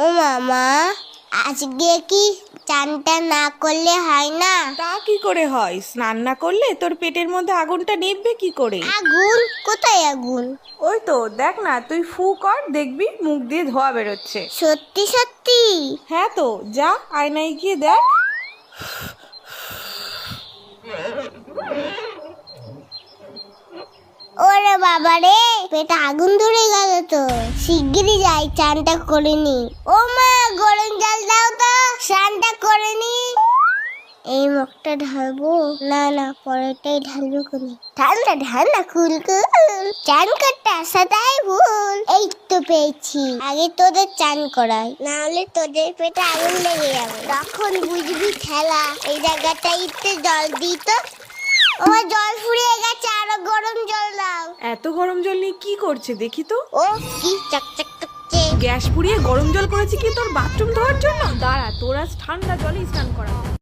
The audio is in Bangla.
ও মামা, আজকে কি চানটা না করলে হয় না? তা কি করে হয়? স্নান না করলে তোর পেটের মধ্যে আগুনটা নিভবে কি করে? আগুন? কোথায় আগুন? ওই তো দেখ না, তুই ফু কর, দেখবি মুখ দিয়ে ধোঁয়া বেরোচ্ছে। সত্যি সত্যি? হ্যাঁ তো, যা আয়নায় গিয়ে দেখ। ওরে বাবা রে, পেটে আগুন ধরে গেল তো। শিগগিরই যাই, চানটা করে নি। ও মা, গরম জল দাও তো, স্নানটা করে নি। এই মুখটা ঢালবো? না না, পরেরটাই ঢালবো কোনি। ঠান্ডা ঠান্ডা কুলকুল, চান করতে আসাটাই ভুল। এই তো পেয়েছি, আগে তোদের চান করাই, না হলে তোদের পেটে আগুন লেগে যাবে। তখন বুঝবি খেলা। এই জায়গাটা একটু জল দিই তো। আমার জল ফুরিয়ে গেছে, আরো গরম জল দাও। এত গরম জল নিয়ে কি করছে দেখি তো। ও কি চকচক করছে। গ্যাস পুড়িয়ে গরম জল করেছি কি তোর বাথরুম ধোয়ার জন্য? দাঁড়া, তোর আজ ঠান্ডা জলেই স্নান করা।